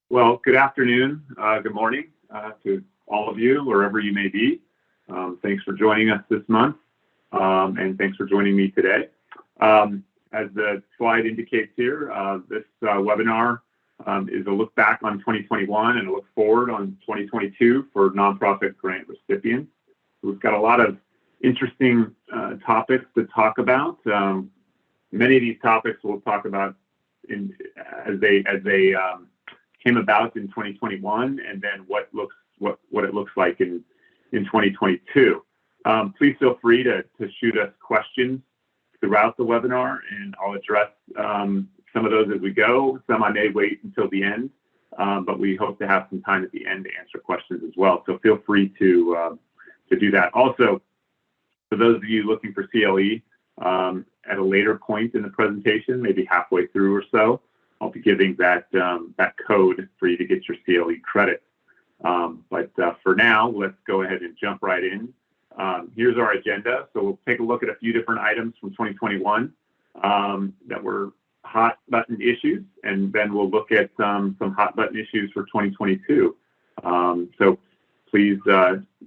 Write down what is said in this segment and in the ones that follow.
Well, good afternoon, good morning to all of you, wherever you may be. Thanks for joining us this month, and thanks for joining me today. As the slide indicates here, this webinar is a look back on 2021 and a look forward on 2022 for nonprofit grant recipients. We've got a lot of interesting topics to talk about. Many of these topics we'll talk about as they came about in 2021, and then what it looks like in 2022. Please feel free to shoot us questions throughout the webinar, and I'll address some of those as we go. Some I may wait until the end, but we hope to have some time at the end to answer questions as well. So feel free to do that. Also, for those of you looking for CLE at a later point in the presentation, maybe halfway through or so, I'll be giving that code for you to get your CLE credit. But for now, let's go ahead and jump right in. Here's our agenda. So we'll take a look at a few different items from 2021 that were hot button issues, and then we'll look at some hot button issues for 2022. So please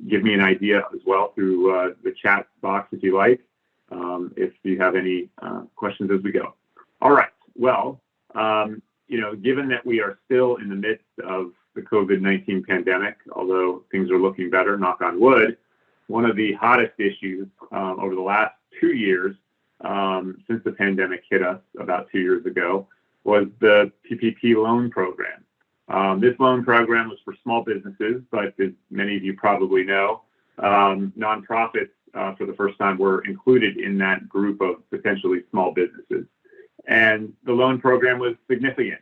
give me an idea as well through the chat box if you like, if you have any questions as we go. All right. Well, given that we are still in the midst of the COVID-19 pandemic, although things are looking better, knock on wood, one of the hottest issues over the last 2 years, since the pandemic hit us about 2 years ago, was the PPP loan program. This loan program was for small businesses, but as many of you probably know, nonprofits for the first time were included in that group of potentially small businesses. And the loan program was significant.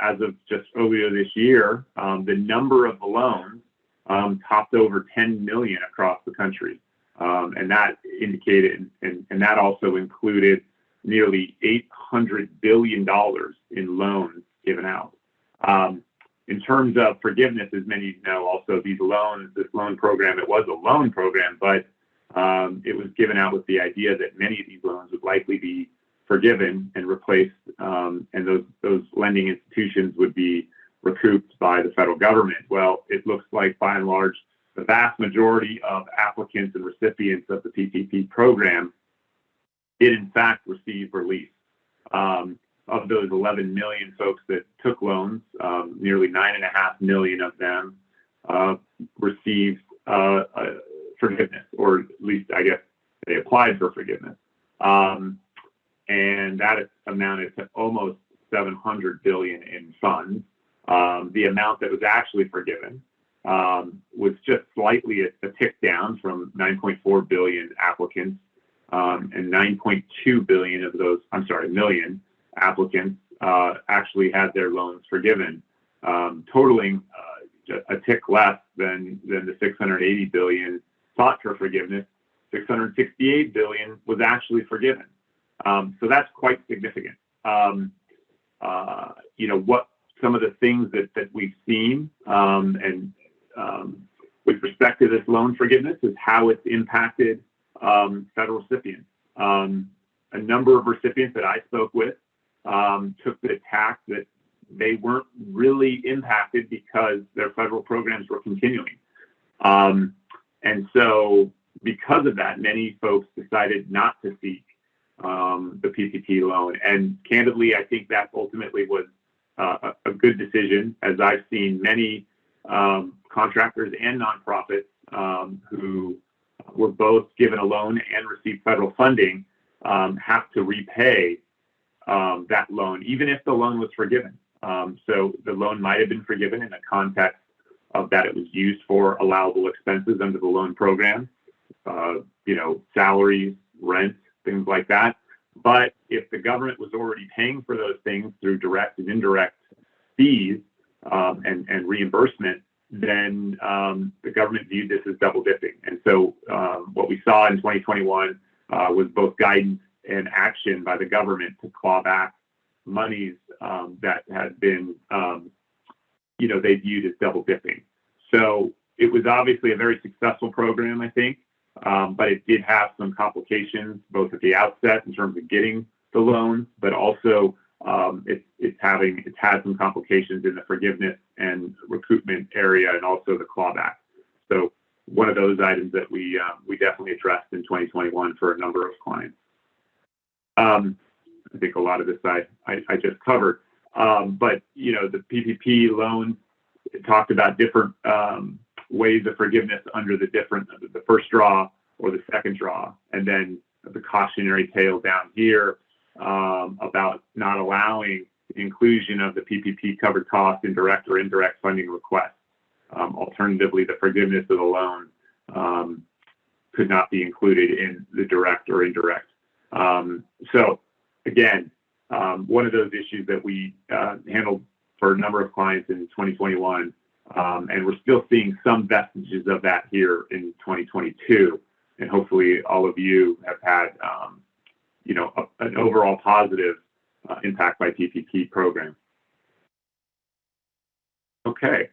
As of just earlier this year, the number of the loans topped over 10 million across the country. And that indicated, and that also included nearly $800 billion in loans given out. In terms of forgiveness, as many of you know, also this loan program, it was a loan program, but it was given out with the idea that many of these loans would likely be forgiven and replaced, and those lending institutions would be recouped by the federal government. Well, it looks like by and large, the vast majority of applicants and recipients of the PPP program did in fact receive relief. Of those 11 million folks that took loans, nearly 9.5 million of them received forgiveness, or at least I guess they applied for forgiveness. And that amounted to almost 700 billion in funds. The amount that was actually forgiven was just slightly a tick down from 9.4 billion applicants, and 9.2 billion of those, million applicants actually had their loans forgiven, totaling a tick less than the 680 billion sought for forgiveness. 668 billion was actually forgiven. So that's quite significant. What some of the things that we've seen, and with respect to this loan forgiveness, is how it's impacted federal recipients. A number of recipients that I spoke with took the tack that they weren't really impacted because their federal programs were continuing. And so because of that, many folks decided not to seek the PPP loan. And candidly, I think that ultimately was a good decision, as I've seen many contractors and nonprofits who were both given a loan and received federal funding have to repay that loan, even if the loan was forgiven. So the loan might have been forgiven in the context of that it was used for allowable expenses under the loan program, salaries, rent, things like that. But if the government was already paying for those things through direct and indirect fees and reimbursement, then the government viewed this as double dipping. And so what we saw in 2021 was both guidance and action by the government to claw back monies that had been, they viewed as double dipping. So it was obviously a very successful program, I think, but it did have some complications both at the outset in terms of getting the loans, but also it's had some complications in the forgiveness and recoupment area, and also the clawback. So one of those items that we definitely addressed in 2021 for a number of clients. I think a lot of this I just covered, but the PPP loans talked about different ways of forgiveness under the first draw or the second draw, and then the cautionary tale down here about not allowing the inclusion of the PPP covered cost in direct or indirect funding requests. Alternatively, the forgiveness of the loan could not be included in the direct or indirect. So again, one of those issues that we handled for a number of clients in 2021, and we're still seeing some vestiges of that here in 2022. And hopefully all of you have had, an overall positive impact by PPP program. Okay.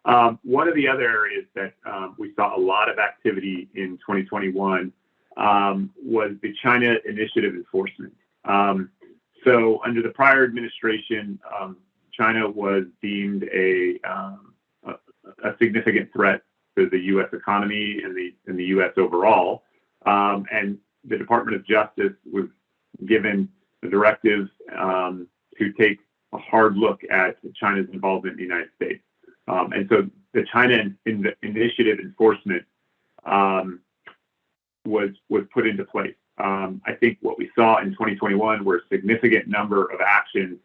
One of the other areas that we saw a lot of activity in 2021 was the China initiative enforcement. So under the prior administration, China was deemed a significant threat to the U.S. economy and the U.S. overall. And the Department of Justice was given the directive to take a hard look at China's involvement in the United States. And so the China initiative enforcement was put into place. I think what we saw in 2021 were a significant number of actions,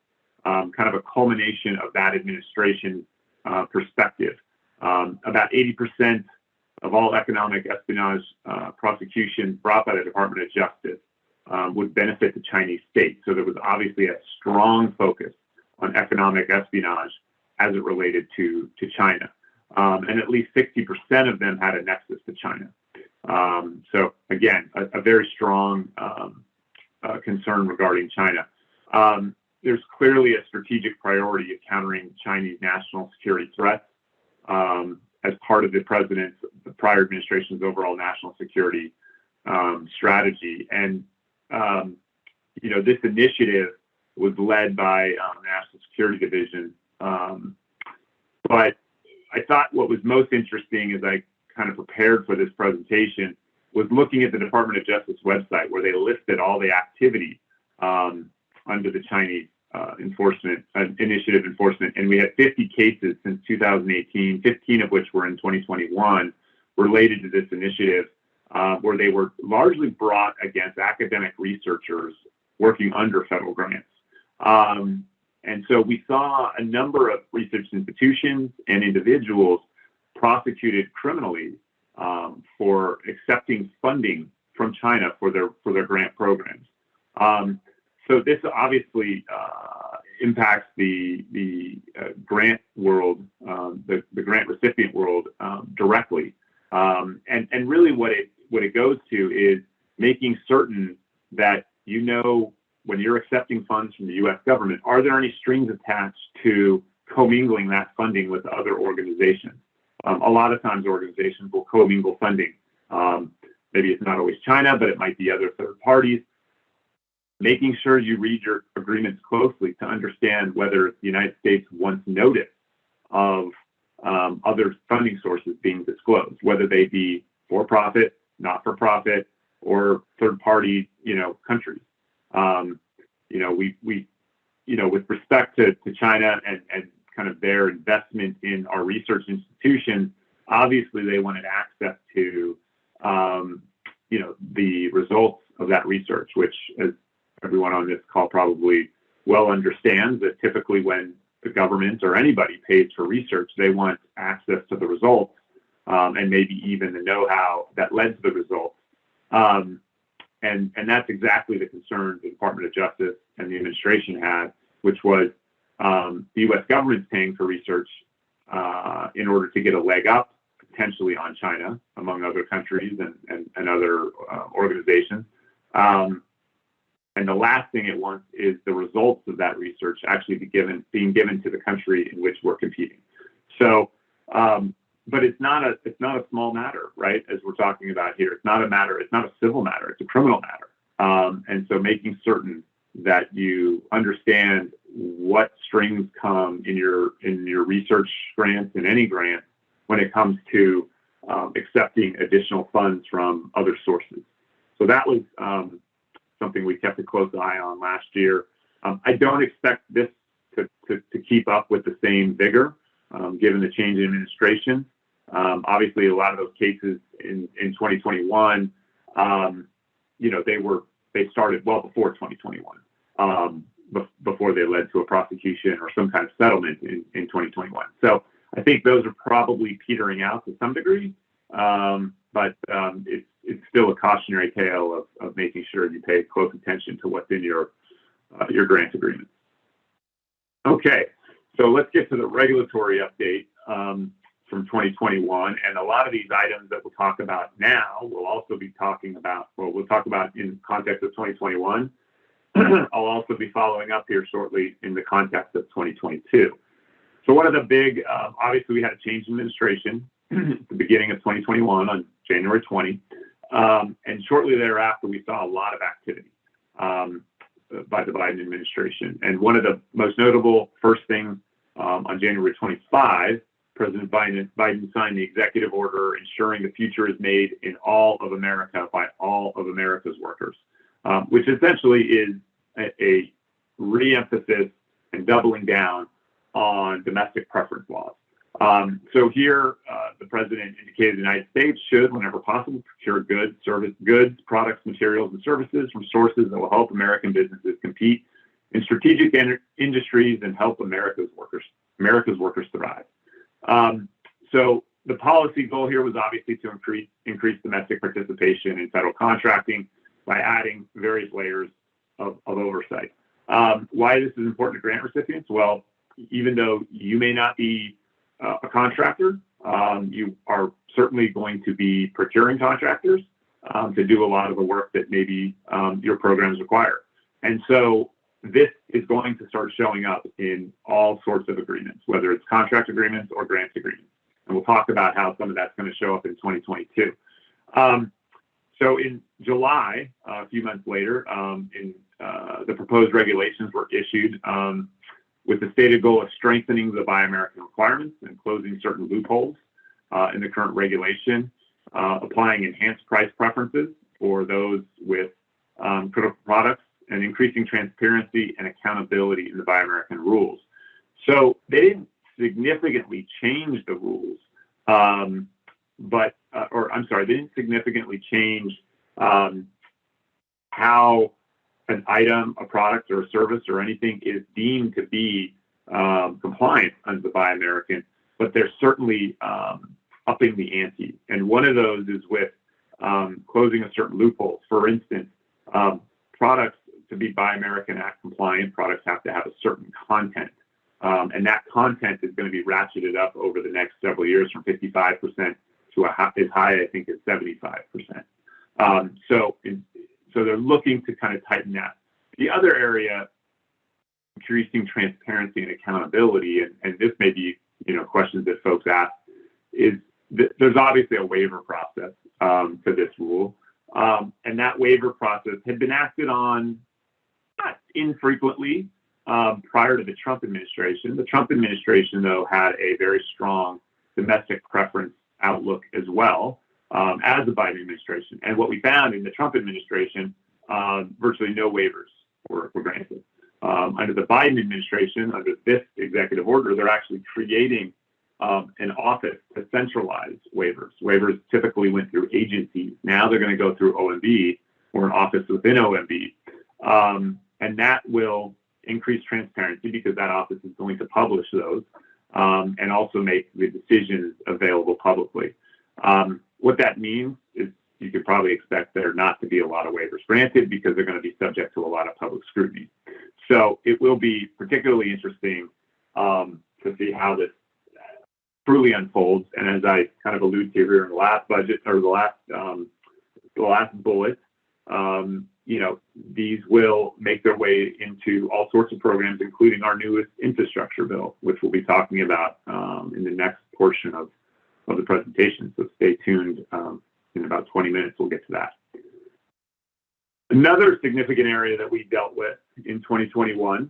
kind of a culmination of that administration perspective. About 80% of all economic espionage prosecutions brought by the Department of Justice would benefit the Chinese state. So there was obviously a strong focus on economic espionage as it related to China. And at least 60% of them had a nexus to China. So again, a very strong concern regarding China. There's clearly a strategic priority of countering Chinese national security threats as part of the prior administration's overall national security strategy. And, this initiative was led by the National Security Division. But I thought what was most interesting as I kind of prepared for this presentation was looking at the Department of Justice website, where they listed all the activity under the Chinese initiative enforcement. And we had 50 cases since 2018, 15 of which were in 2021, related to this initiative, where they were largely brought against academic researchers working under federal grants. And so we saw a number of research institutions and individuals prosecuted criminally for accepting funding from China for their grant programs. So this obviously impacts the grant world, the grant recipient world directly. And really what it goes to is making certain that when you're accepting funds from the U.S. government, are there any strings attached to commingling that funding with other organizations? A lot of times organizations will commingle funding. Maybe it's not always China, but it might be other third parties. Making sure you read your agreements closely to understand whether the United States wants notice of other funding sources being disclosed, whether they be for-profit, not-for-profit, or third-party, countries. With respect to China and kind of their investment in our research institutions, obviously they wanted access to, the results of that research, which, as everyone on this call probably well understands, that typically when the government or anybody pays for research, they want access to the results and maybe even the know-how that led to the results. And that's exactly the concern the Department of Justice and the administration had, which was the U.S. government's paying for research in order to get a leg up, potentially on China, among other countries and other organizations. And the last thing it wants is the results of that research actually being given to the country in which we're competing. So, but it's not a small matter, right? As we're talking about here, it's not a civil matter, it's a criminal matter. And so making certain that you understand what strings come in your research grants and any grant when it comes to accepting additional funds from other sources. So that was something we kept a close eye on last year. I don't expect this to keep up with the same vigor, given the change in administration. Obviously, a lot of those cases in 2021, they started well before 2021, before they led to a prosecution or some kind of settlement in 2021. So I think those are probably petering out to some degree, but it's still a cautionary tale of making sure you pay close attention to what's in your grant agreements. Okay, so let's get to the regulatory update from 2021, and a lot of these items that we'll talk about now, we'll talk about in context of 2021. I'll also be following up here shortly in the context of 2022. So one of the big, obviously we had a change in administration at the beginning of 2021 on January 20, and shortly thereafter we saw a lot of activity by the Biden administration. And one of the most notable first things on January 25, President Biden signed the executive order ensuring the future is made in all of America by all of America's workers, which essentially is a re-emphasis and doubling down on domestic preference laws. So here, the president indicated the United States should, whenever possible, procure goods, products, materials, and services from sources that will help American businesses compete in strategic industries and help America's workers thrive. So the policy goal here was obviously to increase domestic participation in federal contracting by adding various layers of oversight. Why this is important to grant recipients? Well, even though you may not be a contractor, you are certainly going to be procuring contractors to do a lot of the work that maybe your programs require. And so this is going to start showing up in all sorts of agreements, whether it's contract agreements or grant agreements. And we'll talk about how some of that's going to show up in 2022. So in July, a few months later, the proposed regulations were issued with the stated goal of strengthening the Buy American requirements and closing certain loopholes in the current regulation, applying enhanced price preferences for those with critical products, and increasing transparency and accountability in the Buy American rules. So they didn't significantly change the rules, they didn't significantly change how an item, a product, or a service, or anything is deemed to be compliant under the Buy American, but they're certainly upping the ante. And one of those is with closing a certain loophole. For instance, products to be Buy American Act compliant, products have to have a certain content. And that content is going to be ratcheted up over the next several years from 55% to as high, I think, as 75%. So they're looking to kind of tighten that. The other area, increasing transparency and accountability, and this may be, questions that folks ask, is there's obviously a waiver process for this rule. And that waiver process had been acted on not infrequently prior to the Trump administration. The Trump administration, though, had a very strong domestic preference outlook as well as the Biden administration. And what we found in the Trump administration, virtually no waivers were granted. Under the Biden administration, under this executive order, they're actually creating an office to centralize waivers. Waivers typically went through agencies. Now they're going to go through OMB or an office within OMB. And that will increase transparency because that office is going to publish those and also make the decisions available publicly. What that means is you could probably expect there not to be a lot of waivers granted because they're going to be subject to a lot of public scrutiny. So it will be particularly interesting to see how this truly unfolds. And as I kind of alluded to here in the last budget or the last bullet, these will make their way into all sorts of programs, including our newest infrastructure bill, which we'll be talking about in the next portion of the presentation. So stay tuned. In about 20 minutes, we'll get to that. Another significant area that we dealt with in 2021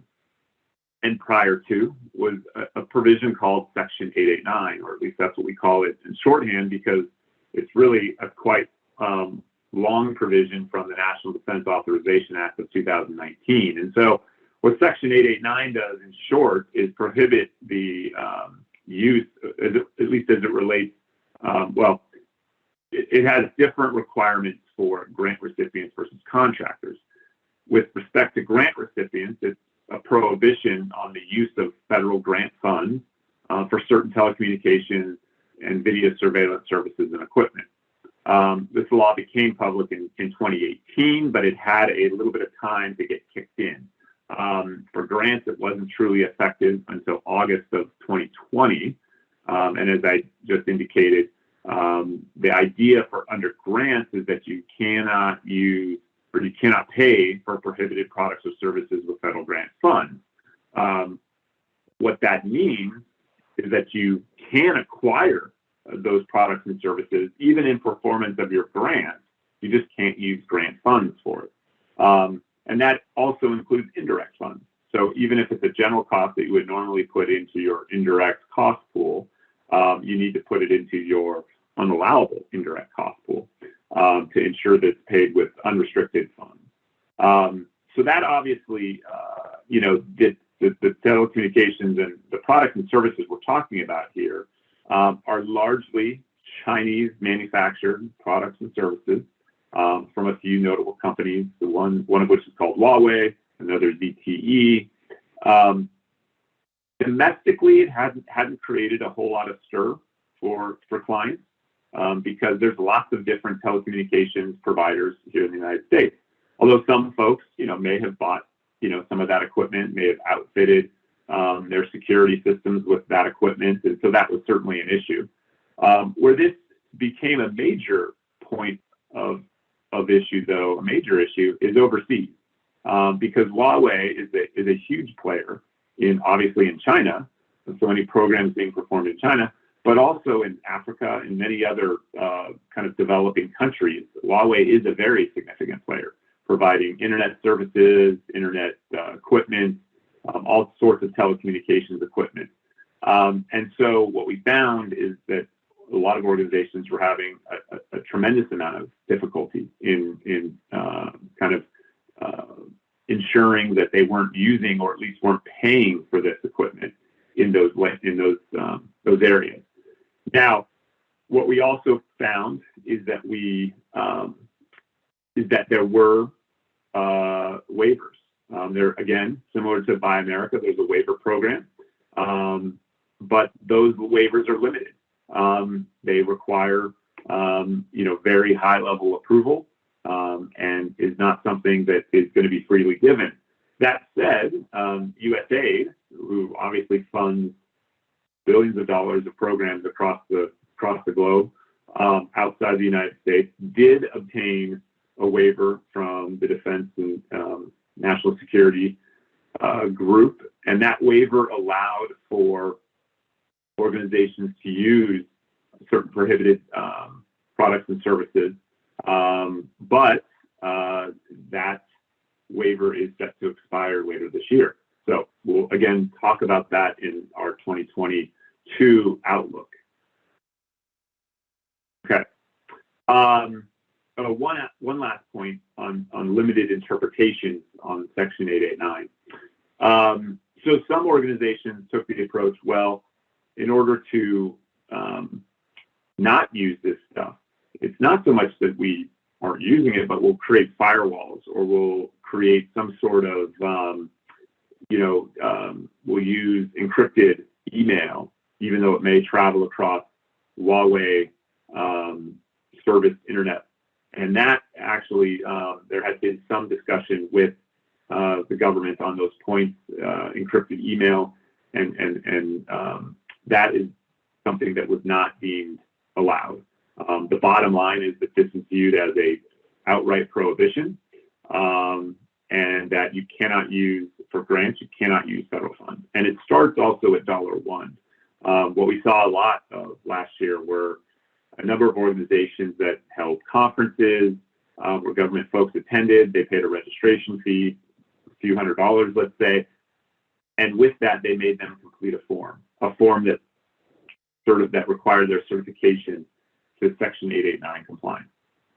and prior to was a provision called Section 889, or at least that's what we call it in shorthand, because it's really a quite long provision from the National Defense Authorization Act of 2019. And so what Section 889 does in short is prohibit the use, at least as it relates, it has different requirements for grant recipients versus contractors. With respect to grant recipients, it's a prohibition on the use of federal grant funds for certain telecommunications and video surveillance services and equipment. This law became public in 2018, but it had a little bit of time to get kicked in. For grants, it wasn't truly effective until August of 2020. And as I just indicated, the idea for under grants is that you cannot use or you cannot pay for prohibited products or services with federal grant funds. What that means is that you can acquire those products and services even in performance of your grant. You just can't use grant funds for it. And that also includes indirect funds. So even if it's a general cost that you would normally put into your indirect cost pool, you need to put it into your unallowable indirect cost pool to ensure that it's paid with unrestricted funds. So that obviously, the telecommunications and the products and services we're talking about here are largely Chinese manufactured products and services from a few notable companies, one of which is called Huawei, another ZTE. Domestically, it hadn't created a whole lot of stir for clients because there's lots of different telecommunications providers here in the United States. Although some folks, may have bought, some of that equipment, may have outfitted their security systems with that equipment, and so that was certainly an issue. Where this became a major point of issue, though, a major issue, is overseas, because Huawei is a huge player obviously in China, and so many programs being performed in China, but also in Africa and many other kind of developing countries. Huawei is a very significant player, providing internet services, internet equipment, all sorts of telecommunications equipment. And so what we found is that a lot of organizations were having a tremendous amount of difficulty in kind of ensuring that they weren't using or at least weren't paying for this equipment in those areas. Now, what we also found is that there were waivers. There, again, similar to Buy America, there's a waiver program, but those waivers are limited. They require, very high level approval, and is not something that is going to be freely given. That said, USAID, who obviously funds billions of dollars of programs across the globe outside the United States, did obtain a waiver from the Defense and National Security group, and that waiver allowed for organizations to use certain prohibited products and services, but that waiver is set to expire later this year. So we'll again talk about that in our 2022 outlook. Okay. One last point on limited interpretations on Section 889. So some organizations took the approach, well, in order to not use this stuff, it's not so much that we aren't using it, but we'll create firewalls, or we'll create some sort of, we'll use encrypted email, even though it may travel across Huawei service internet. And that actually, there has been some discussion with the government on those points, encrypted email, and that is something that was not deemed allowed. The bottom line is that this is viewed as a outright prohibition, and that you cannot use, for grants, you cannot use federal funds. And it starts also at $1. What we saw a lot of last year were a number of organizations that held conferences, where government folks attended. They paid a registration fee, a few $100s, let's say. And with that, they made them complete a form that that required their certification to Section 889 compliance.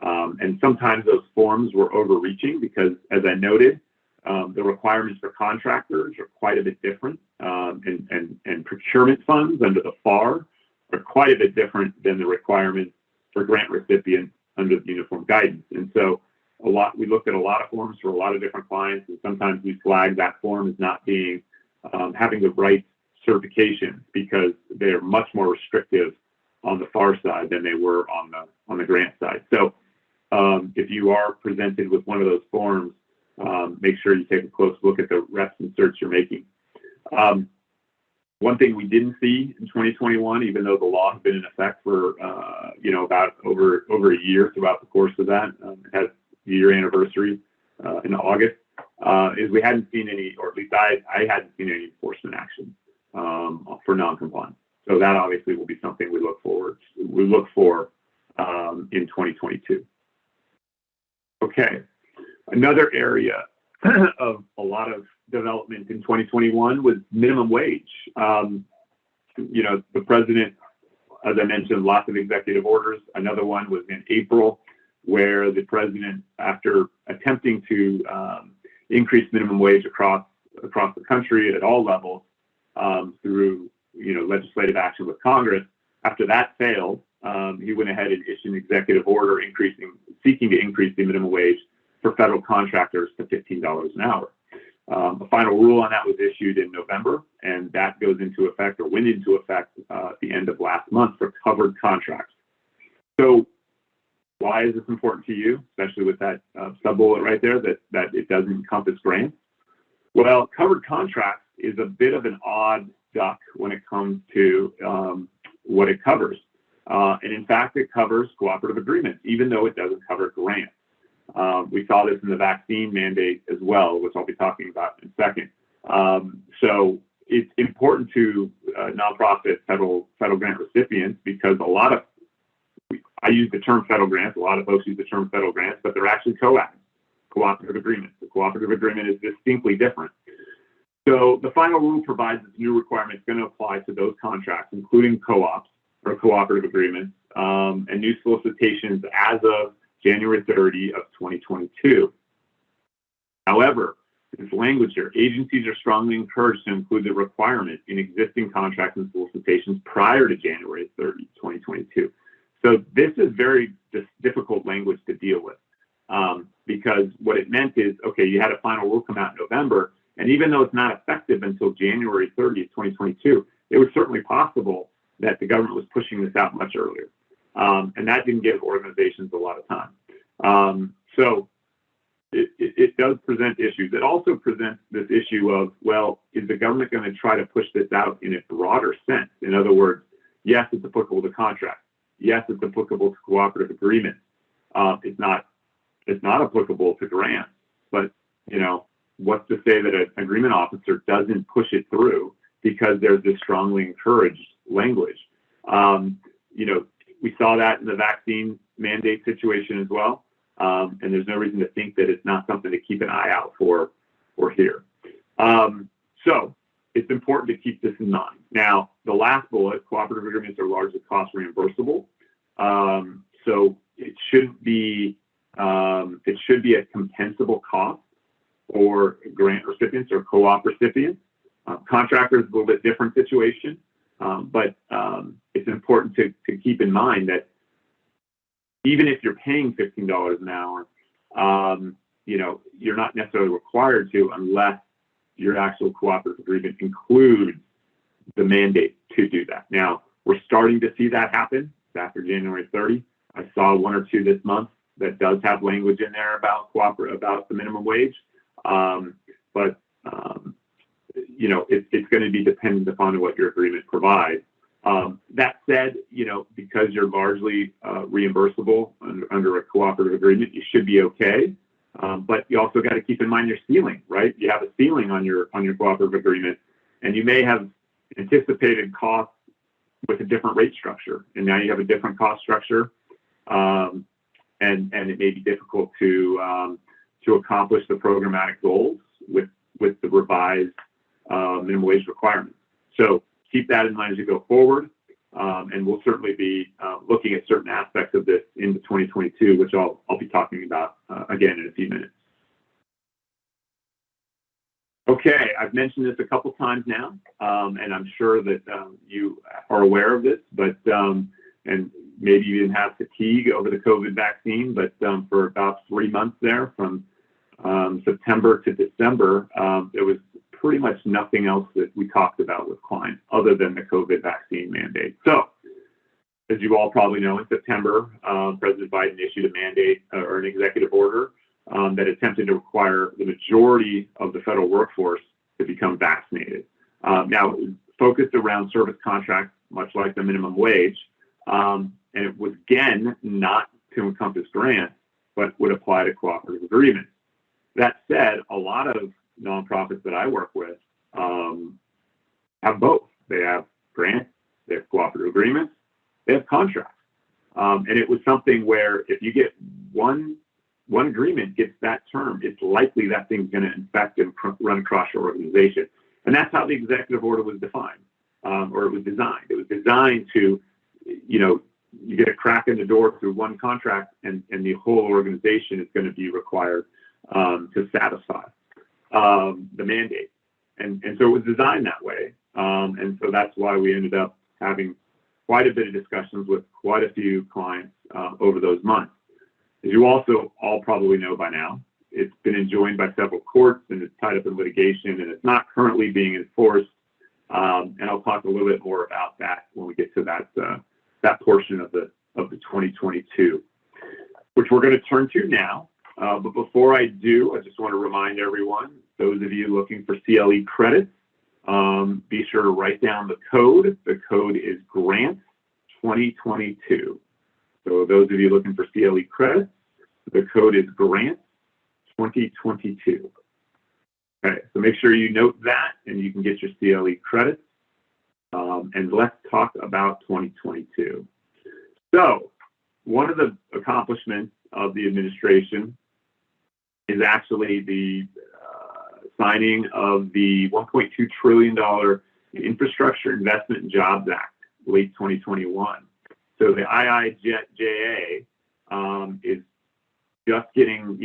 And sometimes those forms were overreaching because, as I noted, the requirements for contractors are quite a bit different, and procurement funds under the FAR are quite a bit different than the requirements for grant recipients under the uniform guidance. And so we looked at a lot of forms for a lot of different clients, and sometimes we flagged that form as not being having the right certification because they're much more restrictive on the FAR side than they were on the grant side. So if you are presented with one of those forms, make sure you take a close look at the reps and certs you're making. One thing we didn't see in 2021, even though the law has been in effect for about over a year throughout the course of that, it has the year anniversary in August, is we hadn't seen any, or at least I hadn't seen any enforcement action for non-compliance. So that obviously will be something we look for in 2022. Okay, another area of a lot of development in 2021 was minimum wage. The president, as I mentioned, lots of executive orders. Another one was in April, where the president, after attempting to increase minimum wage across the country at all levels through legislative action with Congress, after that failed, he went ahead and issued an executive order seeking to increase the minimum wage for federal contractors to $15 an hour. A final rule on that was issued in November, and that goes into effect, or went into effect at the end of last month for covered contracts. So why is this important to you, especially with that sub-bullet right there, that it doesn't encompass grants? Well, covered contracts is a bit of an odd duck when it comes to what it covers. And in fact, it covers cooperative agreements, even though it doesn't cover grants. We saw this in the vaccine mandate as well, which I'll be talking about in a second. So it's important to nonprofit federal grant recipients because I use the term federal grants, a lot of folks use the term federal grants, but they're actually cooperative agreements. The cooperative agreement is distinctly different. So the final rule provides that the new requirement is going to apply to those contracts, including co-ops or cooperative agreements, and new solicitations as of January 30 of 2022. However, this language here, agencies are strongly encouraged to include the requirement in existing contracts and solicitations prior to January 30, 2022. So this is very difficult language to deal with because what it meant is, okay, you had a final rule come out in November, and even though it's not effective until January 30th, 2022, it was certainly possible that the government was pushing this out much earlier. And that didn't give organizations a lot of time. So it does present issues. It also presents this issue of, well, is the government going to try to push this out in a broader sense? In other words, yes, it's applicable to contracts. Yes, it's applicable to cooperative agreements. It's not applicable to grants. But, what's to say that an agreement officer doesn't push it through because there's this strongly encouraged language? We saw that in the vaccine mandate situation as well. And there's no reason to think that it's not something to keep an eye out for here. So it's important to keep this in mind. Now, the last bullet, cooperative agreements are largely cost reimbursable. So it should be a compensable cost for grant recipients or co-op recipients. Contractors, a little bit different situation. But it's important to keep in mind that even if you're paying $15 an hour, you're not necessarily required to unless your actual cooperative agreement includes the mandate to do that. Now, we're starting to see that happen after January 30. I saw one or two this month that does have language in there about the minimum wage. It's going to be dependent upon what your agreement provides. That said, because you're largely reimbursable under a cooperative agreement, you should be okay. But you also got to keep in mind your ceiling, right? You have a ceiling on your cooperative agreement, and you may have anticipated costs with a different rate structure, and now you have a different cost structure. it may be difficult to accomplish the programmatic goals with the revised minimum wage requirements. So keep that in mind as you go forward, and we'll certainly be looking at certain aspects of this into 2022, which I'll be talking about again in a few minutes. Okay, I've mentioned this a couple times now, and I'm sure that you are aware of this, but and maybe you didn't have fatigue over the COVID vaccine, but for about 3 months there, from September to December, there was pretty much nothing else that we talked about with clients other than the COVID vaccine mandate. So, as you all probably know, in September, President Biden issued a mandate or an executive order that attempted to require the majority of the federal workforce to become vaccinated. Now, it was focused around service contracts, much like the minimum wage, and it was, again, not to encompass grants, but would apply to cooperative agreements. That said, a lot of nonprofits that I work with have both. They have grants, they have cooperative agreements, they have contracts. And it was something where if you get one agreement gets that term, it's likely that thing's going to infect and run across your organization. And that's how the executive order was defined, or it was designed. It was designed to, you get a crack in the door through one contract, and the whole organization is going to be required to satisfy the mandate. And so it was designed that way. And so that's why we ended up having quite a bit of discussions with quite a few clients over those months. As you also all probably know by now, it's been enjoined by several courts and it's tied up in litigation, and it's not currently being enforced. And I'll talk a little bit more about that when we get to that portion of the 2022, which we're going to turn to now. But before I do, I just want to remind everyone, those of you looking for CLE credits, be sure to write down the code. The code is GRANT 2022. So those of you looking for CLE credits, the code is GRANT 2022. Okay, so make sure you note that and you can get your CLE credits. And let's talk about 2022. So one of the accomplishments of the administration is actually the signing of the $1.2 trillion Infrastructure Investment and Jobs Act, late 2021. So the IIJA is just getting,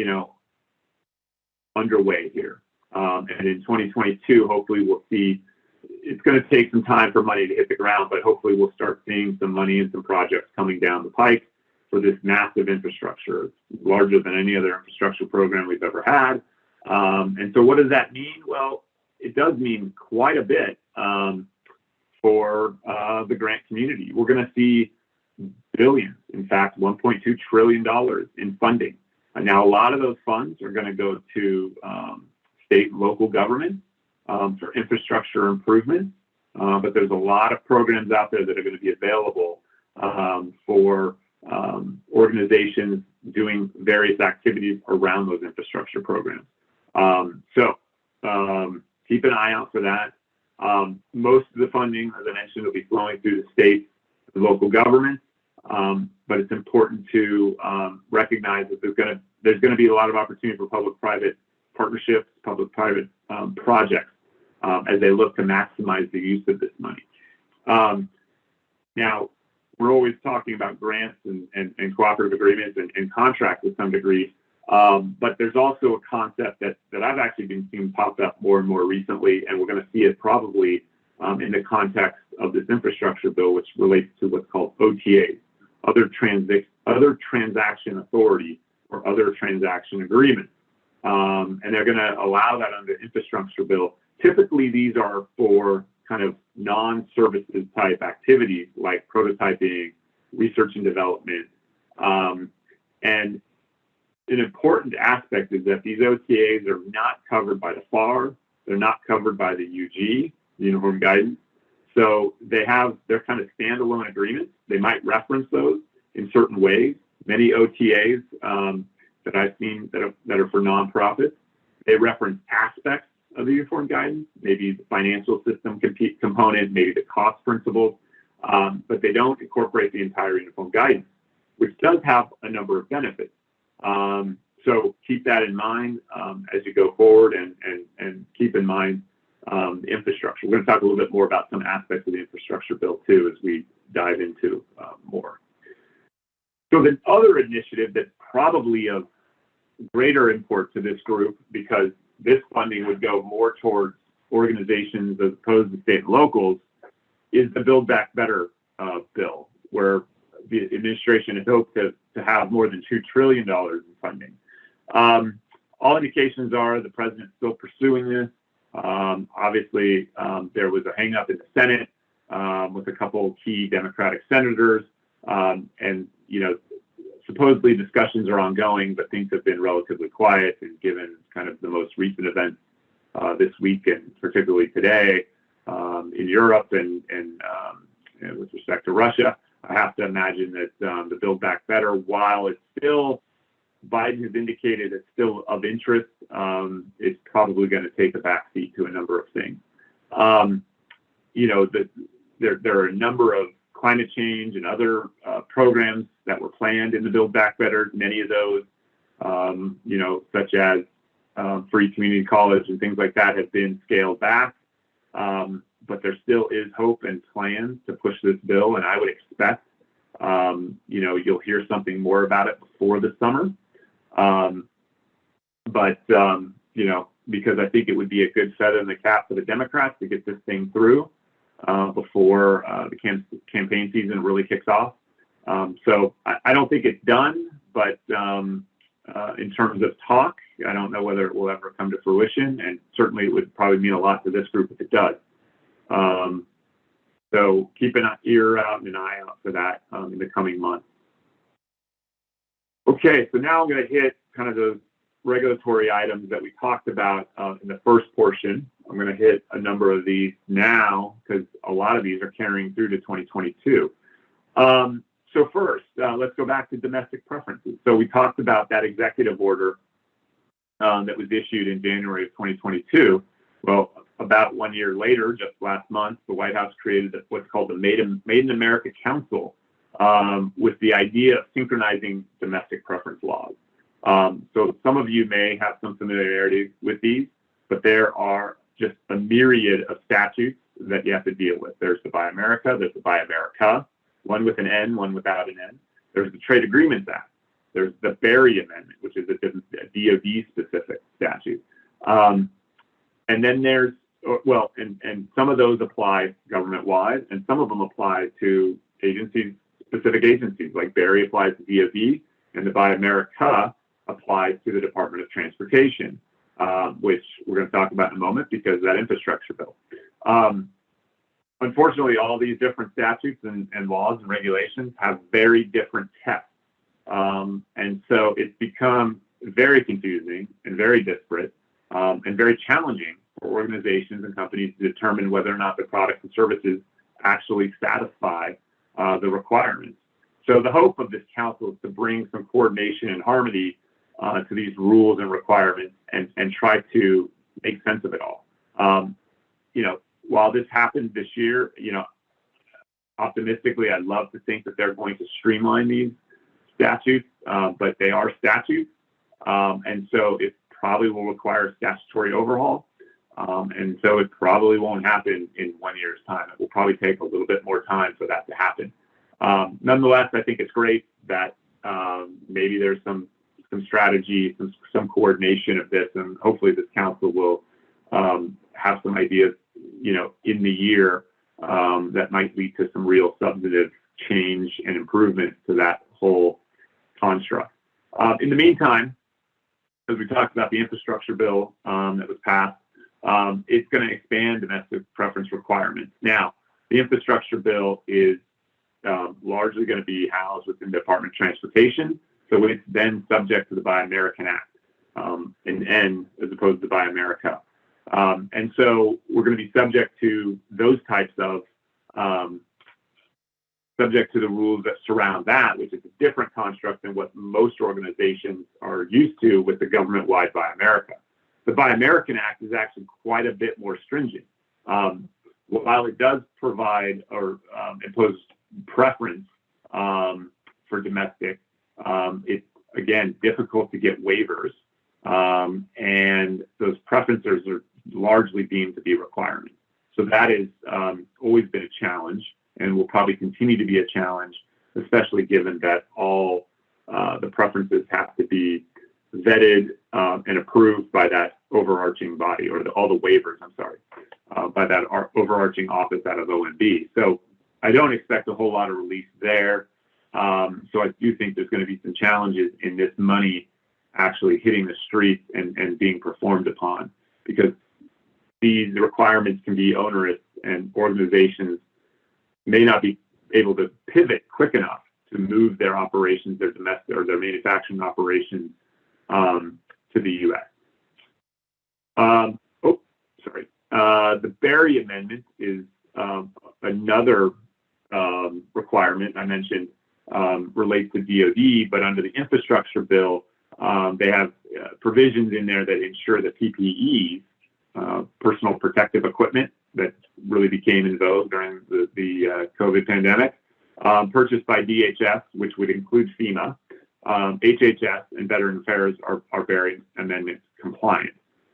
underway here. And in 2022, hopefully we'll see, it's going to take some time for money to hit the ground, but hopefully we'll start seeing some money and some projects coming down the pike for this massive infrastructure. It's larger than any other infrastructure program we've ever had. And so what does that mean? Well, it does mean quite a bit for the grant community. We're going to see billions, in fact, $1.2 trillion in funding. And now a lot of those funds are going to go to state and local government for infrastructure improvements. But there's a lot of programs out there that are going to be available for organizations doing various activities around those infrastructure programs. So keep an eye out for that. Most of the funding, as I mentioned, will be flowing through the state and local government. But it's important to recognize that there's going to be a lot of opportunity for public-private partnerships, public-private projects as they look to maximize the use of this money. Now, we're always talking about grants and cooperative agreements and contracts to some degree, but there's also a concept that I've actually been seeing pop up more and more recently, and we're going to see it probably in the context of this infrastructure bill, which relates to what's called OTAs, other transaction authority or other transaction agreements. And they're going to allow that under the infrastructure bill. Typically, these are for kind of non-services type activities like prototyping, research and development. And an important aspect is that these OTAs are not covered by the FAR. They're not covered by the UG, the Uniform Guidance. So they're kind of standalone agreements. They might reference those in certain ways. Many OTAs that I've seen that are for nonprofits, they reference aspects of the Uniform Guidance, maybe the financial system component, maybe the cost principles, but they don't incorporate the entire Uniform Guidance. which does have a number of benefits. So keep that in mind as you go forward, and keep in mind the infrastructure. We're going to talk a little bit more about some aspects of the infrastructure bill too as we dive into more. So the other initiative that's probably of greater import to this group, because this funding would go more towards organizations as opposed to state and locals, is the Build Back Better bill, where the administration has hoped to have more than $2 trillion in funding. All indications are the president's still pursuing this. Obviously, there was a hang-up in the Senate with a couple of key Democratic senators, and supposedly discussions are ongoing, but things have been relatively quiet. And given kind of the most recent events this week, and particularly today in Europe and with respect to Russia, I have to imagine that the Build Back Better, while it's still, Biden has indicated it's still of interest, it's probably going to take a backseat to a number of things. There are a number of climate change and other programs that were planned in the Build Back Better. Many of those, such as free community college and things like that, have been scaled back. But there still is hope and plans to push this bill, and I would expect, you'll hear something more about it before the summer. Because I think it would be a good feather in the cap for the Democrats to get this thing through before the campaign season really kicks off. So I don't think it's done, but in terms of talk, I don't know whether it will ever come to fruition, and certainly it would probably mean a lot to this group if it does. So keep an ear out and an eye out for that in the coming months. Okay, so now I'm going to hit kind of the regulatory items that we talked about in the first portion. I'm going to hit a number of these now because a lot of these are carrying through to 2022. So first, let's go back to domestic preferences. So we talked about that executive order that was issued in January of 2022. Well, about 1 year later, just last month, the White House created what's called the Made in America Council with the idea of synchronizing domestic preference laws. So some of you may have some familiarity with these, but there are just a myriad of statutes that you have to deal with. There's the Buy America, there's the Buy America, one with an N, one without an N. There's the Trade Agreements Act. There's the Berry Amendment, which is a DoD-specific statute. And then there's, and some of those apply government-wide, and some of them apply to specific agencies, like Berry applies to DoD, and the Buy America applies to the Department of Transportation, which we're going to talk about in a moment because of that infrastructure bill. Unfortunately, all these different statutes and laws and regulations have very different tests. And so it's become very confusing and very disparate and very challenging for organizations and companies to determine whether or not the products and services actually satisfy the requirements. So the hope of this council is to bring some coordination and harmony to these rules and requirements and try to make sense of it all. While this happened this year, optimistically, I'd love to think that they're going to streamline these statutes, but they are statutes. And so it probably will require a statutory overhaul. And so it probably won't happen in 1 year's time. It will probably take a little bit more time for that to happen. Nonetheless, I think it's great that maybe there's some strategy, some coordination of this, and hopefully this council will have some ideas, in the year that might lead to some real substantive change and improvement to that whole construct. In the meantime, as we talked about the infrastructure bill that was passed, it's going to expand domestic preference requirements. Now, the infrastructure bill is largely going to be housed within the Department of Transportation, so it's then subject to the Buy American Act, an N as opposed to Buy America. And so we're going to be subject to those types of, subject to the rules that surround that, which is a different construct than what most organizations are used to with the government-wide Buy America. The Buy American Act is actually quite a bit more stringent. While it does provide or impose preference for for domestic, it's, again, difficult to get waivers, and those preferences are largely deemed to be requirements. So that has always been a challenge and will probably continue to be a challenge, especially given that all the preferences have to be vetted and approved by that overarching body, or all the waivers, by that overarching office out of OMB. So I don't expect a whole lot of relief there. So I do think there's going to be some challenges in this money actually hitting the streets and being performed upon, because these requirements can be onerous and organizations may not be able to pivot quick enough to move their operations, their domestic or their manufacturing operations to the U.S. The Berry Amendment is another requirement I mentioned relates to DoD, but under the infrastructure bill, they have provisions in there that ensure that PPEs, personal protective equipment, that really became in vogue during the COVID pandemic, purchased by DHS, which would include FEMA, HHS, and Veteran Affairs are Berry Amendment compliant.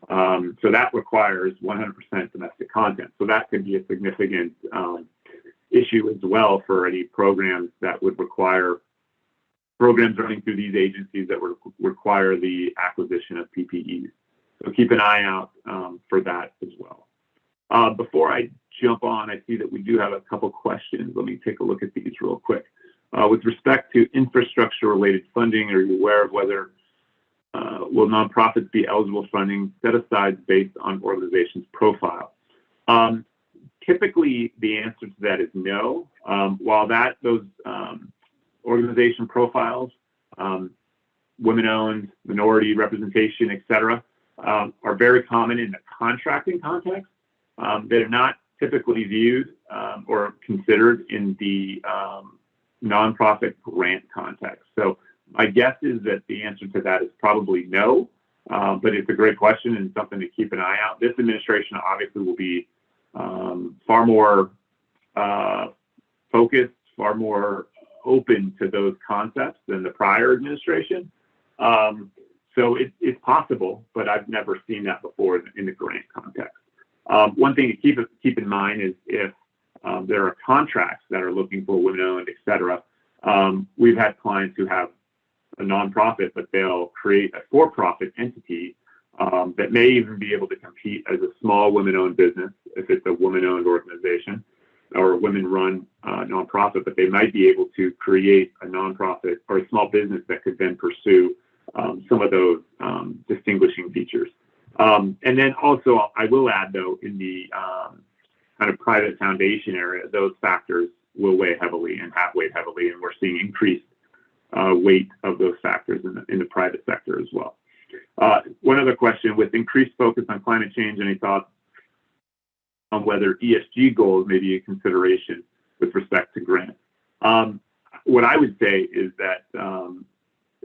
So that requires 100% domestic content. So that could be a significant issue as well for any programs that would require programs running through these agencies that would require the acquisition of PPEs. So keep an eye out for that as well. Before I jump on, I see that we do have a couple questions. Let me take a look at these real quick. With respect to infrastructure-related funding, are you aware of whether will nonprofits be eligible funding set aside based on organization's profile? Typically, the answer to that is no. While those organization profiles, women-owned, minority representation, et cetera, are very common in the contracting context, they're not typically viewed or considered in the nonprofit grant context. So my guess is that the answer to that is probably no, but it's a great question and something to keep an eye out. This administration obviously will be far more focused, far more open to those concepts than the prior administration. So it's possible, but I've never seen that before in the grant context. One thing to keep in mind is if there are contracts that are looking for women-owned, et cetera, we've had clients who have a nonprofit, but they'll create a for-profit entity that may even be able to compete as a small women-owned business if it's a women-owned organization or a women-run nonprofit, but they might be able to create a nonprofit or a small business that could then pursue some of those distinguishing features. And then also, I will add, though, in the kind of private foundation area, those factors will weigh heavily and have weighed heavily, and we're seeing increased weight of those factors in the private sector as well. One other question: with increased focus on climate change, any thoughts on whether ESG goals may be a consideration with respect to grants? What I would say is that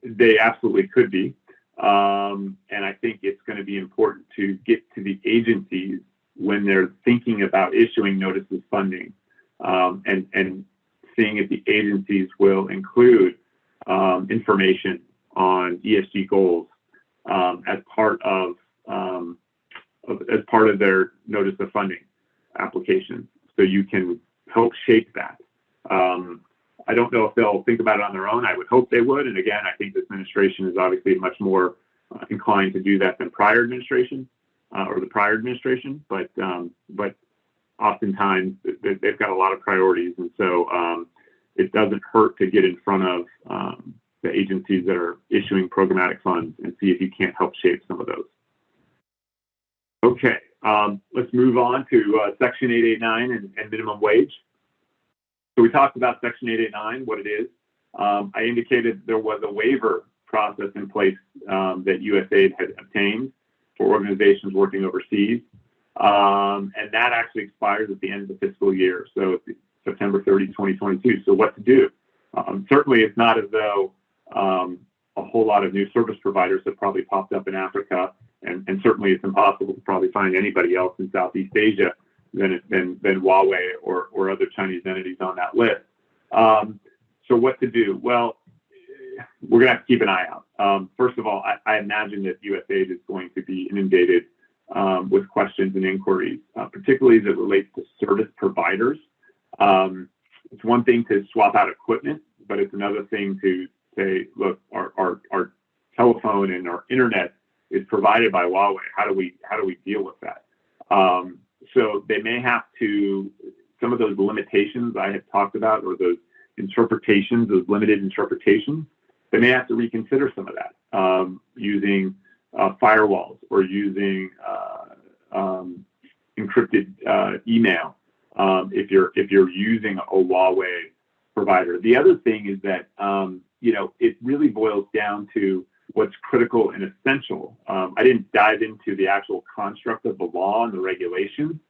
they absolutely could be. And I think it's going to be important to get to the agencies when they're thinking about issuing notices of funding, and seeing if the agencies will include information on ESG goals as part of their notice of funding application, so you can help shape that. I don't know if they'll think about it on their own. I would hope they would. And again, I think this administration is obviously much more inclined to do that than prior administration or the prior administration. But oftentimes they've got a lot of priorities, and so it doesn't hurt to get in front of the agencies that are issuing programmatic funds and see if you can't help shape some of those. Okay, let's move on to Section 889 and minimum wage. So we talked about Section 889, what it is. I indicated there was a waiver process in place that USAID had obtained for organizations working overseas. And that actually expires at the end of the fiscal year, so September 30, 2022. So what to do? Certainly it's not as though a whole lot of new service providers have probably popped up in Africa, and certainly it's impossible to probably find anybody else in Southeast Asia than Huawei or other Chinese entities on that list. So what to do? Well, we're going to have to keep an eye out. First of all, I imagine that USAID is going to be inundated with questions and inquiries, particularly as it relates to service providers. It's one thing to swap out equipment, but it's another thing to say, look, our telephone and our internet is provided by Huawei. How do we deal with that? So they may have to, some of those limitations I had talked about, or those interpretations, those limited interpretations, they may have to reconsider some of that, using firewalls or using encrypted email if you're using a Huawei provider. The other thing is that it really boils down to what's critical and essential. I didn't dive into the actual construct of the law and the regulations,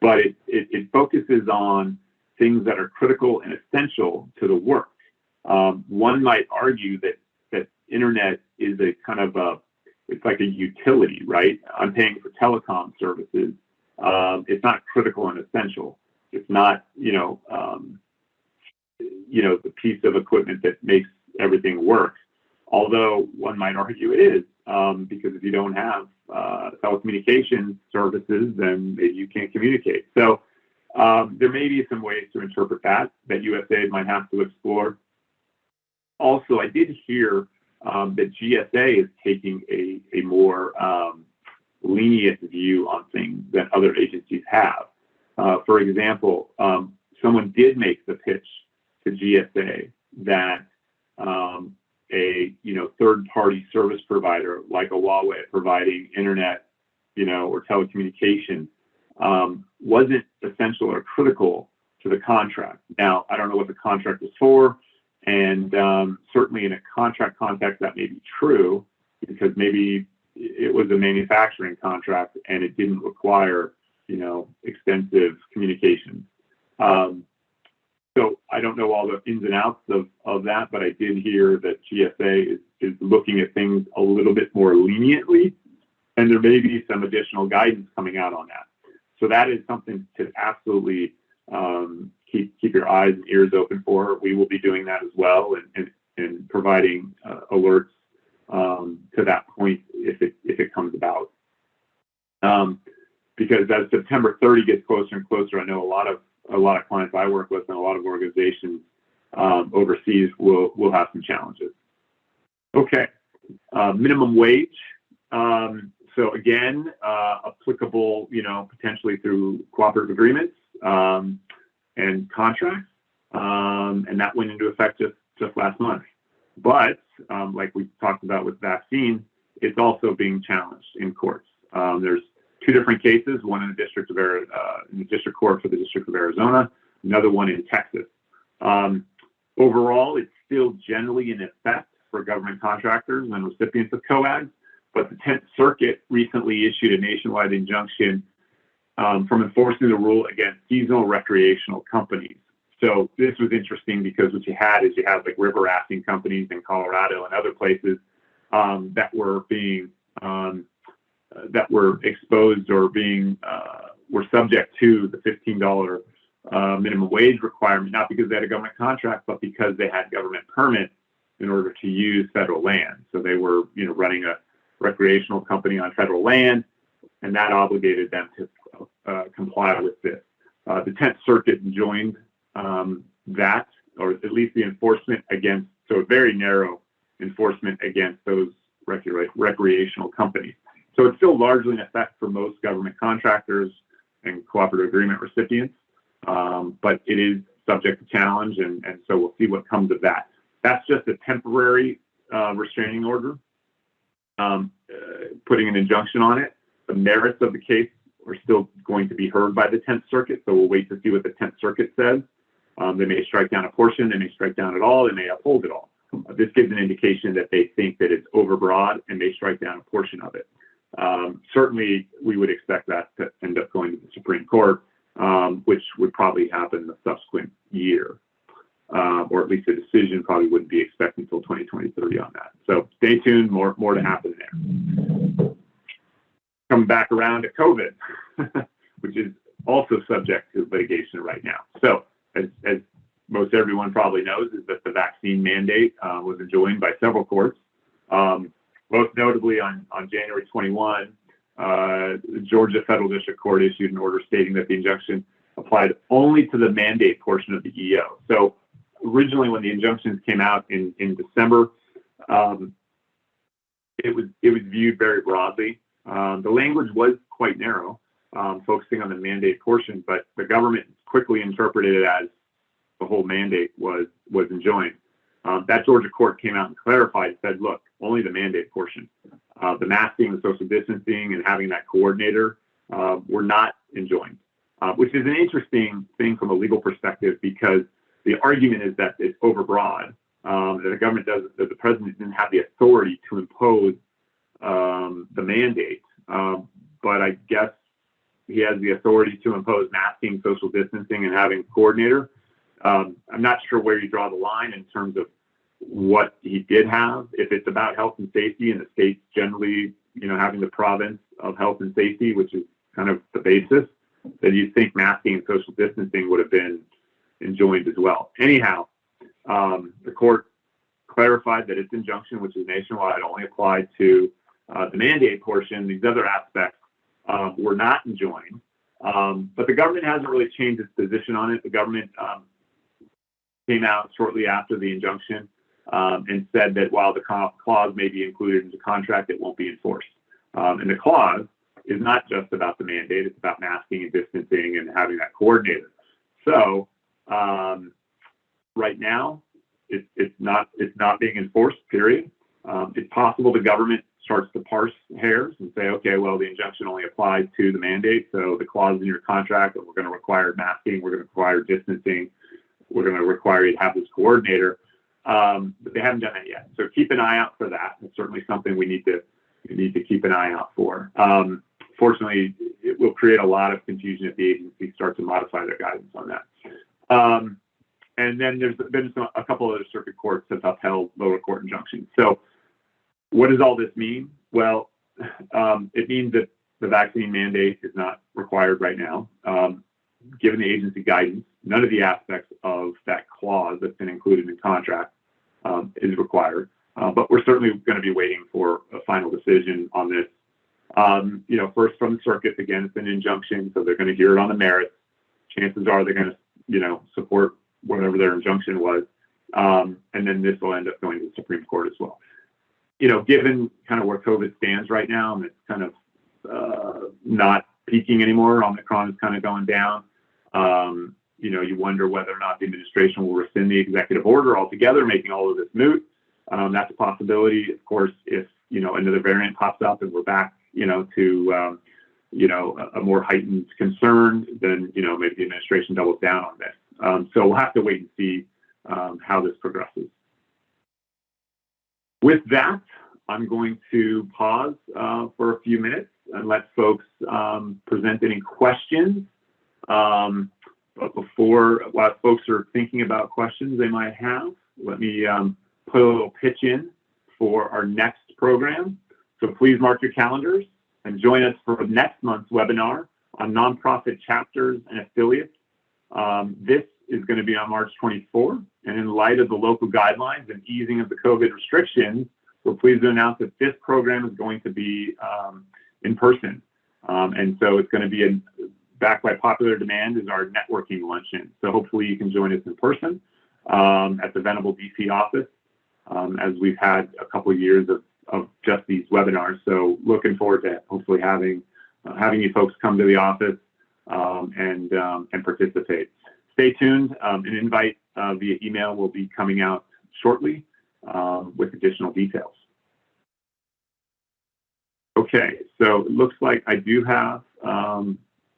but it focuses on things that are critical and essential to the work. One might argue that internet is a kind of it's like a utility, right? I'm paying for telecom services. It's not critical and essential. It's not, the piece of equipment that makes everything work. Although one might argue it is, because if you don't have telecommunications services, then you can't communicate. So there may be some ways to interpret that USAID might have to explore. Also, I did hear that GSA is taking a more lenient view on things than other agencies have. For example, someone did make the pitch to GSA that a third-party service provider like a Huawei providing internet, or telecommunications wasn't essential or critical to the contract. Now, I don't know what the contract was for, and certainly in a contract context that may be true, because maybe it was a manufacturing contract and it didn't require extensive communication. So I don't know all the ins and outs of that, but I did hear that GSA is looking at things a little bit more leniently, and there may be some additional guidance coming out on that. So that is something to absolutely keep your eyes and ears open for. We will be doing that as well, and providing alerts to that point if it comes about. Because as September 30 gets closer and closer, I know a lot of clients I work with and a lot of organizations overseas will have some challenges. Okay, minimum wage. So again, applicable, potentially through cooperative agreements and contracts, and that went into effect just last month. But like we talked about with vaccine, it's also being challenged in courts. There's two different cases, one in the District Court for the District of Arizona, another one in Texas. Overall, it's still generally in effect for government contractors and recipients of COAGs, but the 10th Circuit recently issued a nationwide injunction from enforcing the rule against seasonal recreational companies. So this was interesting because what you had like river rafting companies in Colorado and other places that were being that were exposed or were subject to the $15 minimum wage requirement, not because they had a government contract, but because they had government permits in order to use federal land. So they were, running a recreational company on federal land, and that obligated them to comply with this. The 10th Circuit joined that, or at least the enforcement against, so very narrow enforcement against those recreational companies. So it's still largely in effect for most government contractors and cooperative agreement recipients, but it is subject to challenge, and so we'll see what comes of that. That's just a temporary restraining order, putting an injunction on it. The merits of the case are still going to be heard by the 10th Circuit, so we'll wait to see what the 10th Circuit says. They may strike down a portion, they may strike down it all, they may uphold it all. This gives an indication that they think that it's overbroad and may strike down a portion of it. Certainly, we would expect that to end up going to the Supreme Court, which would probably happen the subsequent year, or at least a decision probably wouldn't be expected until 2023 on that. So stay tuned, more to happen there. Coming back around to COVID, which is also subject to litigation right now. So as most everyone probably knows is that the vaccine mandate was enjoined by several courts. Most notably on January 21, the Georgia Federal District Court issued an order stating that the injunction applied only to the mandate portion of the EO. So originally when the injunctions came out in December, it was viewed very broadly. The language was quite narrow, focusing on the mandate portion, but the government quickly interpreted it as the whole mandate was enjoined. That Georgia court came out and clarified and said, look, only the mandate portion. The masking, the social distancing, and having that coordinator were not enjoined, which is an interesting thing from a legal perspective because the argument is that it's overbroad, that the president didn't have the authority to impose the mandate, but I guess he has the authority to impose masking, social distancing, and having a coordinator. I'm not sure where you draw the line in terms of what he did have. If it's about health and safety, and the states generally, having the province of health and safety, which is kind of the basis, then you think masking and social distancing would have been enjoined as well. Anyhow, the court clarified that its injunction, which is nationwide, only applied to the mandate portion. These other aspects were not enjoined. But the government hasn't really changed its position on it. The government came out shortly after the injunction and said that while the clause may be included in the contract, it won't be enforced. And the clause is not just about the mandate, it's about masking and distancing and having that coordinator. So right now, it's not being enforced, period. It's possible the government starts to parse hairs and say, okay, well, the injunction only applies to the mandate, so the clause in your contract that we're going to require masking, we're going to require distancing, we're going to require you to have this coordinator, but they haven't done that yet. So keep an eye out for that. It's certainly something we need to keep an eye out for. Fortunately, it will create a lot of confusion if the agency starts to modify their guidance on that. And then there's been a couple of other circuit courts that have upheld lower court injunctions. So what does all this mean? Well, it means that the vaccine mandate is not required right now. Given the agency guidance, none of the aspects of that clause that's been included in contract is required. But we're certainly going to be waiting for a final decision on this. First from the circuit, again, it's an injunction, so they're going to hear it on the merits. Chances are they're going to, support whatever their injunction was. And then this will end up going to the Supreme Court as well. Given kind of where COVID stands right now, and it's kind of not peaking anymore, Omicron is kind of going down. You wonder whether or not the administration will rescind the executive order altogether, making all of this moot. That's a possibility. Of course, if, another variant pops up and we're back, to, a more heightened concern, then, maybe the administration doubles down on this. So we'll have to wait and see how this progresses. With that, I'm going to pause for a few minutes and let folks present any questions. But while folks are thinking about questions they might have, let me put a little pitch in for our next program. So please mark your calendars and join us for next month's webinar on nonprofit chapters and affiliates. This is going to be on March 24, and in light of the local guidelines and easing of the COVID restrictions, we're pleased to announce that this program is going to be in person. And so it's going to be backed by popular demand is our networking luncheon. So hopefully you can join us in person at the Venable DC office, as we've had a couple of years of just these webinars. So looking forward to hopefully having you folks come to the office and participate. Stay tuned. An invite via email will be coming out shortly with additional details. Okay, so it looks like I do have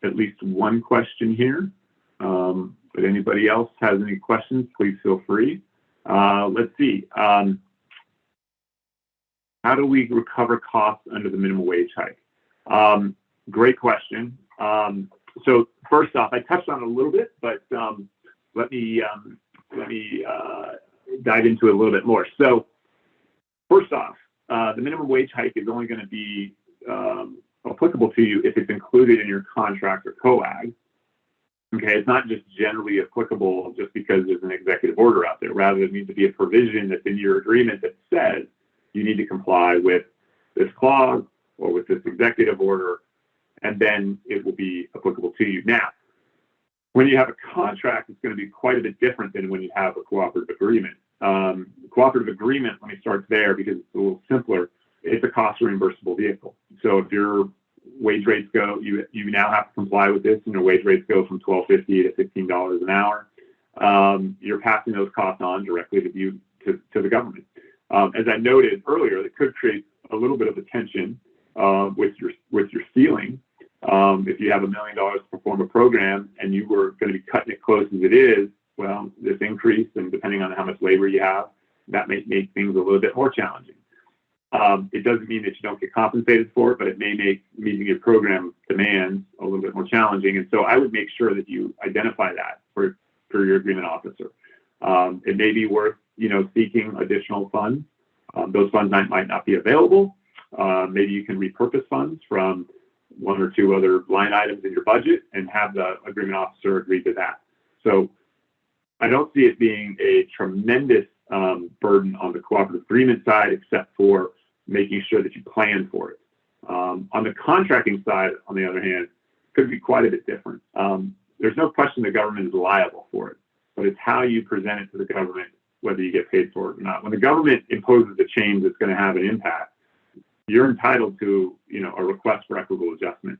at least one question here. But anybody else has any questions, please feel free. Let's see. How do we recover costs under the minimum wage hike? Great question. So first off, I touched on it a little bit, but let me dive into it a little bit more. So first off, the minimum wage hike is only going to be applicable to you if it's included in your contract or COAG. Okay, Okay, it's not just generally applicable just because there's an executive order out there. Rather, it needs to be a provision that's in your agreement that says you need to comply with this clause or with this executive order, and then it will be applicable to you. Now, when you have a contract, it's going to be quite a bit different than when you have a cooperative agreement. Cooperative agreement, let me start there because it's a little simpler. It's a cost reimbursable vehicle. So if your wage rates go, you now have to comply with this, and your wage rates go from $12.50 to $15 an hour. You're passing those costs on directly to the government. As I noted earlier, it could create a little bit of a tension with your ceiling. If you have $1 million to perform a program and you were going to be cutting it close as it is, well, this increase, and depending on how much labor you have, that may make things a little bit more challenging. It doesn't mean that you don't get compensated for it, but it may make meeting your program demands a little bit more challenging. And so I would make sure that you identify that for your agreement officer. It may be worth, seeking additional funds. Those funds might not be available. Maybe you can repurpose funds from one or two other line items in your budget and have the agreement officer agree to that. So I don't see it being a tremendous burden on the cooperative agreement side, except for making sure that you plan for it. On the contracting side, on the other hand, could be quite a bit different. There's no question the government is liable for it, but it's how you present it to the government, whether you get paid for it or not. When the government imposes a change that's going to have an impact, you're entitled to, a request for equitable adjustment.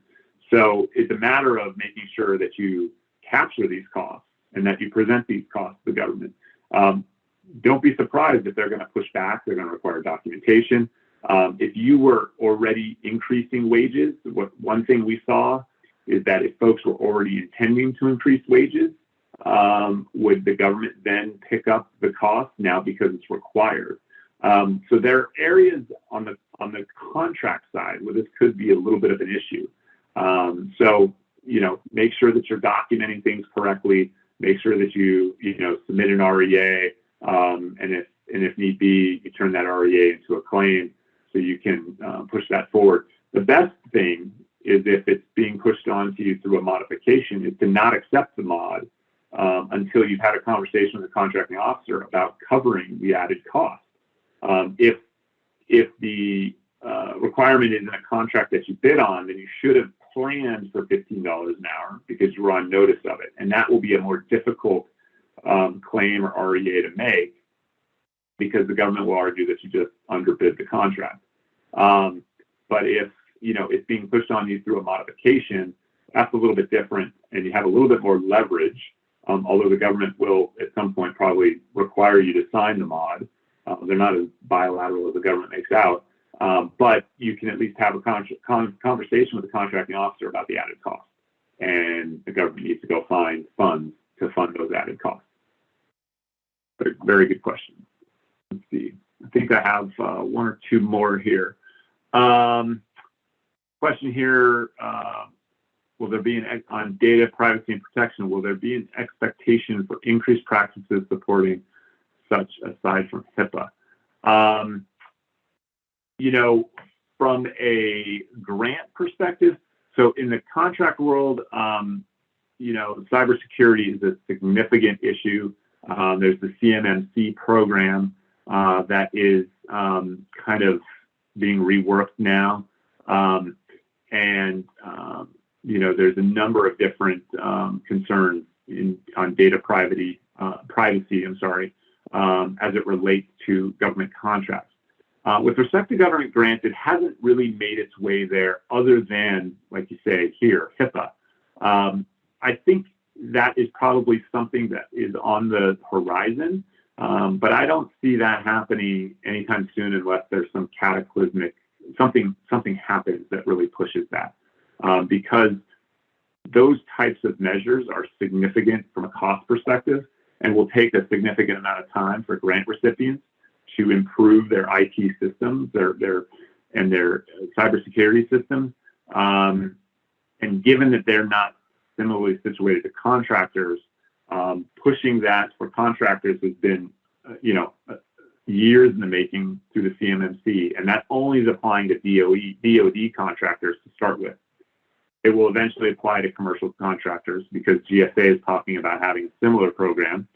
So it's a matter of making sure that you capture these costs and that you present these costs to the government. Don't be surprised if they're going to push back. They're going to require documentation. If you were already increasing wages, one thing we saw is that if folks were already intending to increase wages, would the government then pick up the cost now because it's required? So there are areas on the contract side where this could be a little bit of an issue. So make sure that you're documenting things correctly. Make sure that you submit an REA, and if need be, you turn that REA into a claim so you can push that forward. The best thing is, if it's being pushed on to you through a modification, is to not accept the mod until you've had a conversation with the contracting officer about covering the added cost. If the requirement is in a contract that you bid on, then you should have planned for $15 an hour because you were on notice of it. And that will be a more difficult claim or REA to make, because the government will argue that you just underbid the contract. But if it's being pushed on you through a modification, that's a little bit different, and you have a little bit more leverage. Although the government will at some point probably require you to sign the mod. They're not as bilateral as the government makes out, but you can at least have a conversation with the contracting officer about the added cost, and the government needs to go find funds to fund those added costs. Very good question. Let's see. I think I have one or two more here. Question here. Will there be on data privacy and protection, will there be an expectation for increased practices supporting such aside from HIPAA? From a grant perspective, so in the contract world, cybersecurity is a significant issue. There's the CMMC program that is kind of being reworked now. There's a number of different concerns on data privacy, as it relates to government contracts. With respect to government grants, it hasn't really made its way there, other than, like you say here, HIPAA. I think that is probably something that is on the horizon, but I don't see that happening anytime soon unless there's some cataclysmic, something happens that really pushes that. Because those types of measures are significant from a cost perspective and will take a significant amount of time for grant recipients to improve their IT systems, their cybersecurity systems. And given that they're not similarly situated to contractors, pushing that for contractors has been, years in the making through the CMMC, and that only is applying to DoD contractors to start with. it will eventually apply to commercial contractors because GSA is talking about having a similar program.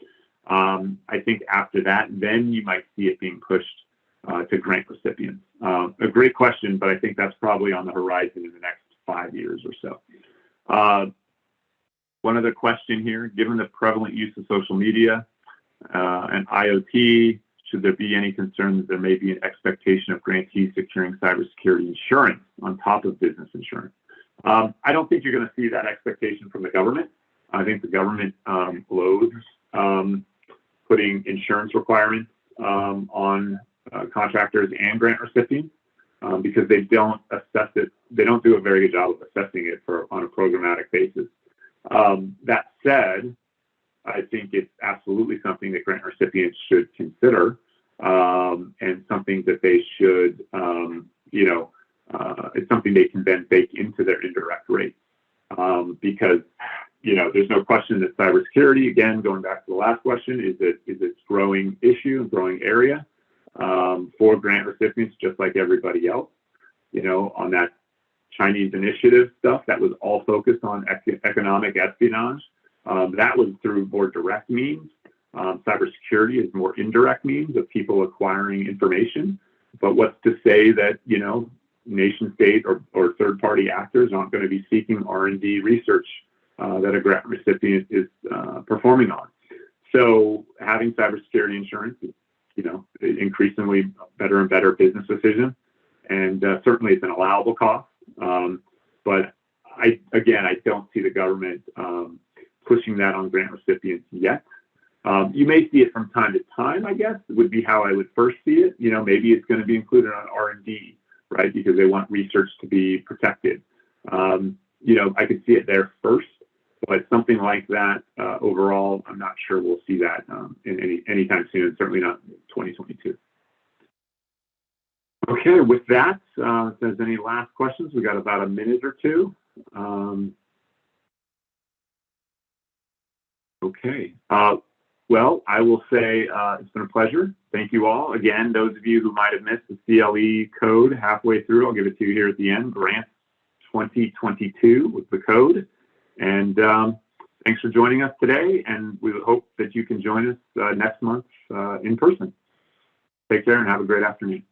I think after that, then you might see it being pushed to grant recipients. A great question, but I think that's probably on the horizon in the next 5 years or so. One other question here, given the prevalent use of social media and IoT, should there be any concern that there may be an expectation of grantees securing cybersecurity insurance on top of business insurance? I don't think you're going to see that expectation from the government. I think the government loathes putting insurance requirements on contractors and grant recipients because they don't assess it. They don't do a very good job of assessing it on a programmatic basis. That said, I think it's absolutely something that grant recipients should consider and something that they should, it's something they can then bake into their indirect rates because, there's no question that cybersecurity, again, going back to the last question, is a growing issue, growing area for grant recipients, just like everybody else. On that Chinese initiative stuff that was all focused on economic espionage. That was through more direct means. Cybersecurity is more indirect means of people acquiring information. But what's to say that, nation state or third-party actors aren't going to be seeking R&D research that a grant recipient is performing on. So having cybersecurity insurance is, increasingly better and better business decision. And certainly it's an allowable cost. But I don't see the government pushing that on grant recipients yet. You may see it from time to time, I guess, would be how I would first see it. Maybe it's going to be included on R&D, right? Because they want research to be protected. I could see it there first, but something like that overall, I'm not sure we'll see that in anytime soon, certainly not in 2022. Okay, with that, if there's any last questions, we got about a minute or two. Okay. Well, I will say it's been a pleasure. Thank you all. Again, those of you who might have missed the CLE code halfway through, I'll give it to you here at the end. Grant 2022 with the code. And thanks for joining us today. And we hope that you can join us next month in person. Take care and have a great afternoon.